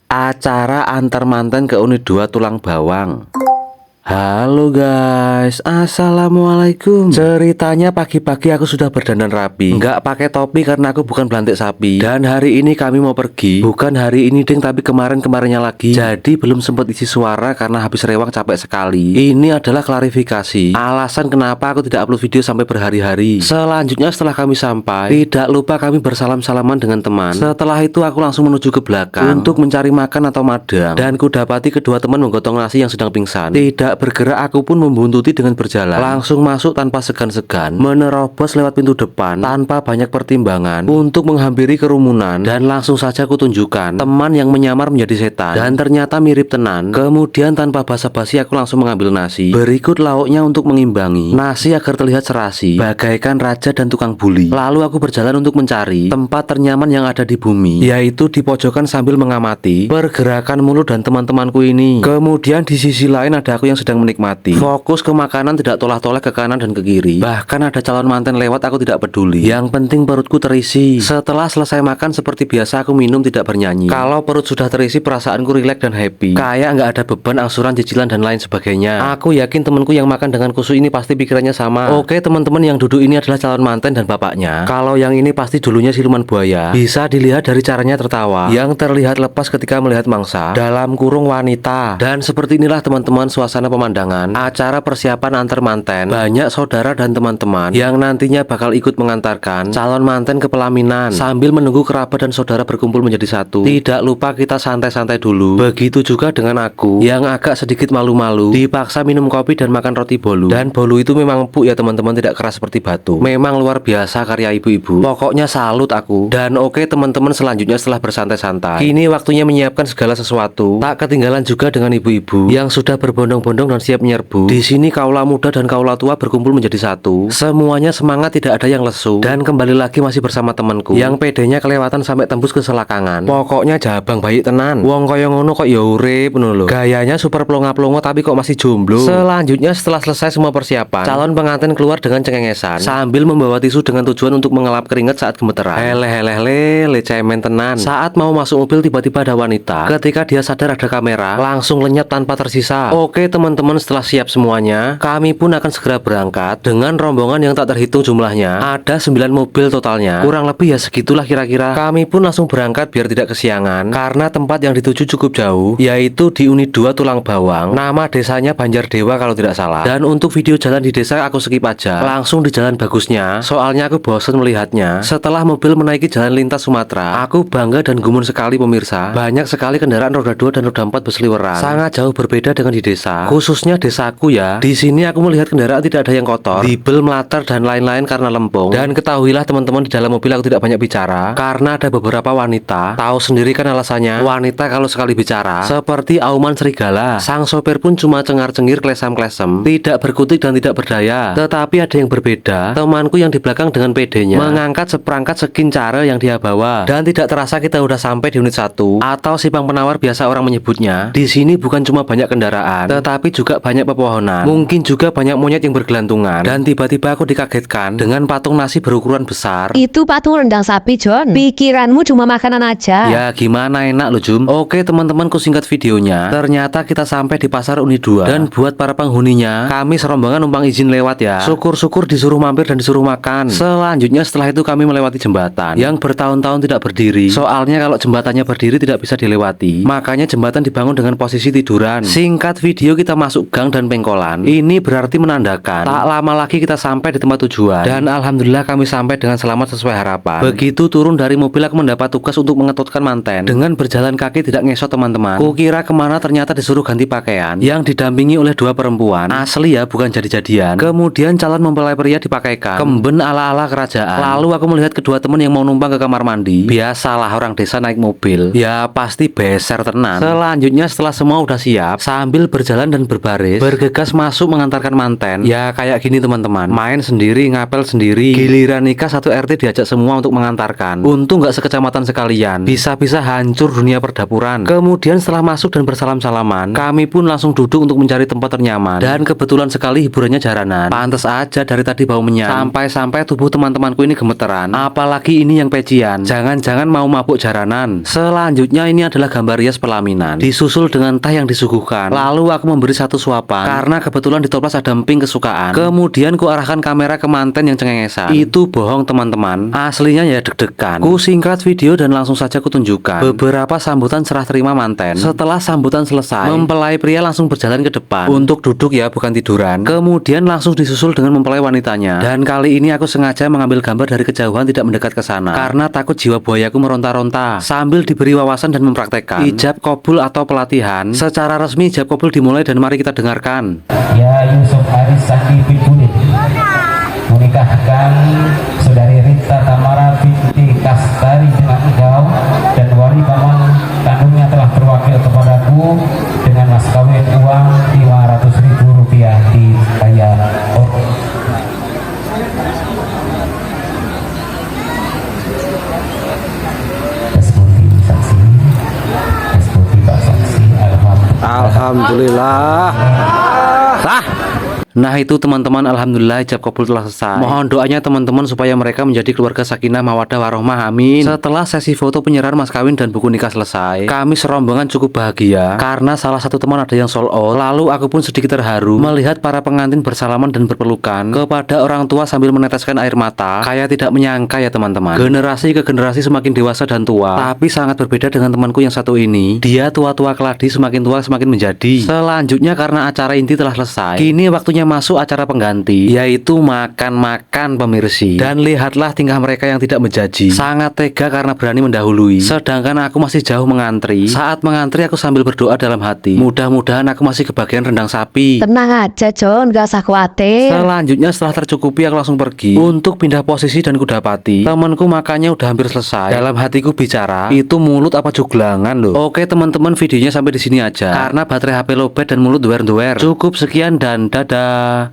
Acara antar manten ke Unit 2 Tulang Bawang. Halo guys, assalamualaikum. Ceritanya pagi-pagi aku sudah berdandan rapi, nggak pakai topi karena aku bukan belantik sapi. Dan hari ini kami mau pergi, bukan hari ini ding, tapi kemarin-kemarinnya lagi. Jadi belum sempat isi suara karena habis rewang capek sekali. Ini adalah klarifikasi alasan kenapa aku tidak upload video sampai berhari-hari. Selanjutnya setelah kami sampai, tidak lupa kami bersalam-salaman dengan teman. Setelah itu aku langsung menuju ke belakang untuk mencari makan atau madang. Dan kudapati kedua teman menggotong nasi yang sedang pingsan. Tidak bergerak, aku pun membuntuti dengan berjalan. Langsung masuk tanpa segan-segan, menerobos lewat pintu depan tanpa banyak pertimbangan untuk menghampiri kerumunan. Dan langsung saja aku tunjukkan teman yang menyamar menjadi setan, dan ternyata mirip tenan. Kemudian tanpa basa-basi aku langsung mengambil nasi. Berikut lauknya untuk mengimbangi nasi agar terlihat serasi, bagaikan raja dan tukang bully. Lalu aku berjalan untuk mencari tempat ternyaman yang ada di bumi, yaitu di pojokan sambil mengamati pergerakan mulut dan teman-temanku ini. Kemudian di sisi lain ada aku yang sedang menikmati, fokus ke makanan, tidak tolak-tolak ke kanan dan ke kiri. Bahkan ada calon manten lewat, aku tidak peduli. Yang penting perutku terisi. Setelah selesai makan seperti biasa aku minum, tidak bernyanyi. Kalau perut sudah terisi perasaanku rileks dan happy, kayak nggak ada beban angsuran, cicilan dan lain sebagainya. Aku yakin temanku yang makan dengan kusuk ini pasti pikirannya sama. Oke teman-teman, yang duduk ini adalah calon manten dan bapaknya. Kalau yang ini pasti dulunya siluman buaya. Bisa dilihat dari caranya tertawa yang terlihat lepas ketika melihat mangsa dalam kurung wanita. Dan seperti inilah teman-teman suasana pemandangan acara persiapan antar manten. Banyak saudara dan teman-teman yang nantinya bakal ikut mengantarkan calon manten ke pelaminan sambil menunggu kerabat dan saudara berkumpul menjadi satu. Tidak lupa kita santai-santai dulu. Begitu juga dengan aku yang agak sedikit malu-malu, dipaksa minum kopi dan makan roti bolu. Dan bolu itu memang empuk ya teman-teman, tidak keras seperti batu. Memang luar biasa karya ibu-ibu. Pokoknya salut aku. Dan oke teman-teman, selanjutnya setelah bersantai-santai, kini waktunya menyiapkan segala sesuatu. Tak ketinggalan juga dengan ibu-ibu yang sudah berbondong-bondong dan siap menyerbu. Di sini kaula muda dan kaula tua berkumpul menjadi satu. Semuanya semangat, tidak ada yang lesu. Dan kembali lagi masih bersama temanku yang pedenya kelewatan sampai tembus ke selakangan. Pokoknya jabang bayi tenan. Wong kaya ngono kok ya urip ngono lho. Gayanya super plonga-plongo tapi kok masih jomblo. Selanjutnya setelah selesai semua persiapan, calon pengantin keluar dengan cengengesan sambil membawa tisu dengan tujuan untuk mengelap keringat saat gemeteran. Lele cemen tenan. Saat mau masuk mobil tiba-tiba ada wanita. Ketika dia sadar ada kamera, langsung lenyap tanpa tersisa. Oke teman-teman, setelah siap semuanya, kami pun akan segera berangkat dengan rombongan yang tak terhitung jumlahnya. Ada 9 mobil totalnya, kurang lebih ya segitulah kira-kira. Kami pun langsung berangkat biar tidak kesiangan karena tempat yang dituju cukup jauh, yaitu di Unit 2 Tulang Bawang. Nama desanya Banjardewa kalau tidak salah. Dan untuk video jalan di desa aku skip aja, langsung di jalan bagusnya, soalnya aku bosan melihatnya. Setelah mobil menaiki jalan lintas Sumatera, aku bangga dan gumun sekali pemirsa. Banyak sekali kendaraan roda 2 dan roda 4 berseliweran. Sangat jauh berbeda dengan di desa, khususnya desaku ya. Di sini aku melihat kendaraan tidak ada yang kotor, dibel, melatar dan lain-lain karena lempung. Dan ketahuilah teman-teman, di dalam mobil aku tidak banyak bicara karena ada beberapa wanita. Tahu sendiri kan alasannya, wanita kalau sekali bicara seperti auman serigala. Sang sopir pun cuma cengar-cengir, klesam-klesem, tidak berkutik dan tidak berdaya. Tetapi ada yang berbeda, temanku yang di belakang dengan pedenya mengangkat seperangkat sekincara yang dia bawa. Dan tidak terasa kita udah sampai di Unit 1 atau Simpang Penawar biasa orang menyebutnya. Di sini bukan cuma banyak kendaraan, tetapi juga banyak pepohonan. Mungkin juga banyak monyet yang bergelantungan. Dan tiba-tiba aku dikagetkan dengan patung nasi berukuran besar. Itu patung rendang sapi, John. Pikiranmu cuma makanan aja. Ya gimana, enak loh Jum. Oke teman-teman, ku singkat videonya. Ternyata kita sampai di pasar Unit 2. Dan buat para penghuninya, kami serombongan numpang izin lewat ya. Syukur-syukur disuruh mampir dan disuruh makan. Selanjutnya setelah itu kami melewati jembatan yang bertahun-tahun tidak berdiri. Soalnya kalau jembatannya berdiri tidak bisa dilewati, makanya jembatan dibangun dengan posisi tiduran. Singkat video, kita masuk gang dan pengkolan. Ini berarti menandakan tak lama lagi kita sampai di tempat tujuan. Dan alhamdulillah kami sampai dengan selamat sesuai harapan. Begitu turun dari mobil aku mendapat tugas untuk mengetutkan manten dengan berjalan kaki tidak ngesot teman-teman. Kukira kemana, ternyata disuruh ganti pakaian yang didampingi oleh 2 perempuan. Asli ya, bukan jadi-jadian. Kemudian calon mempelai pria dipakaikan kemben ala-ala kerajaan. Lalu aku melihat kedua teman yang mau numpang ke kamar mandi. Biasalah orang desa naik mobil, ya pasti beser tenan. Selanjutnya setelah semua udah siap, sambil berjalan dan berbaris, bergegas masuk mengantarkan manten. Ya kayak gini teman-teman, main sendiri, ngapel sendiri. Giliran nikah satu RT diajak semua untuk mengantarkan. Untung nggak sekecamatan sekalian, bisa-bisa hancur dunia perdapuran. Kemudian setelah masuk dan bersalam-salaman, kami pun langsung duduk untuk mencari tempat ternyaman. Dan kebetulan sekali hiburannya jaranan. Pantes aja dari tadi bau menyan. Sampai-sampai tubuh teman-temanku ini gemeteran. Apalagi ini yang pecian. Jangan-jangan mau mabuk jaranan. Selanjutnya ini adalah gambar rias pelaminan, disusul dengan teh yang disuguhkan. Lalu aku memberi satu suapan karena kebetulan di toples ada emping kesukaan. Kemudian ku arahkan kamera ke manten yang cengengesan. Itu bohong teman-teman, aslinya ya deg-degan. Ku singkat video dan langsung saja ku tunjukkan beberapa sambutan serah terima manten. Setelah sambutan selesai, mempelai pria langsung berjalan ke depan untuk duduk ya, bukan tiduran. Kemudian langsung disusul dengan mempelai wanitanya. Dan kali ini aku sengaja mengambil gambar dari kejauhan, tidak mendekat ke sana karena takut jiwa buayaku meronta-ronta. Sambil diberi wawasan dan mempraktekkan ijab kabul atau pelatihan. Secara resmi ijab kabul dimulai dan mari kita dengarkan. Ya Yusuf Aris Sandi Pipuni menikahkan saudari Rita Tamara binti Kastari dengan engkau, dan wali paman kandungnya telah berwakil kepadaku dengan mas kawin uang 500.000 rupiah dibayar. Alhamdulillah. Sah. Nah itu teman-teman, alhamdulillah ijab kabul telah selesai. Mohon doanya teman-teman supaya mereka menjadi keluarga sakinah mawaddah warohmah, amin. Setelah sesi foto penyerahan mas kawin dan buku nikah selesai, kami serombongan cukup bahagia karena salah satu teman ada yang sold out. Lalu aku pun sedikit terharu melihat para pengantin bersalaman dan berpelukan kepada orang tua sambil meneteskan air mata. Kayak tidak menyangka ya teman-teman, generasi ke generasi semakin dewasa dan tua. Tapi sangat berbeda dengan temanku yang satu ini. Dia tua-tua keladi, semakin tua semakin menjadi. Selanjutnya karena acara inti telah selesai, kini waktunya masuk acara pengganti, yaitu makan-makan pemirsi. Dan lihatlah tingkah mereka yang tidak menjaji, sangat tega karena berani mendahului. Sedangkan aku masih jauh mengantri. Saat mengantri aku sambil berdoa dalam hati, mudah-mudahan aku masih kebagian rendang sapi. Tenang aja John, gak usah khawatir. Selanjutnya setelah tercukupi aku langsung pergi untuk pindah posisi dan kudapati temanku makannya udah hampir selesai. Dalam hatiku bicara, itu mulut apa juglangan loh. Oke teman-teman, videonya sampai di sini aja karena baterai HP lowbat dan mulut duer-duer. Cukup sekian dan dadah.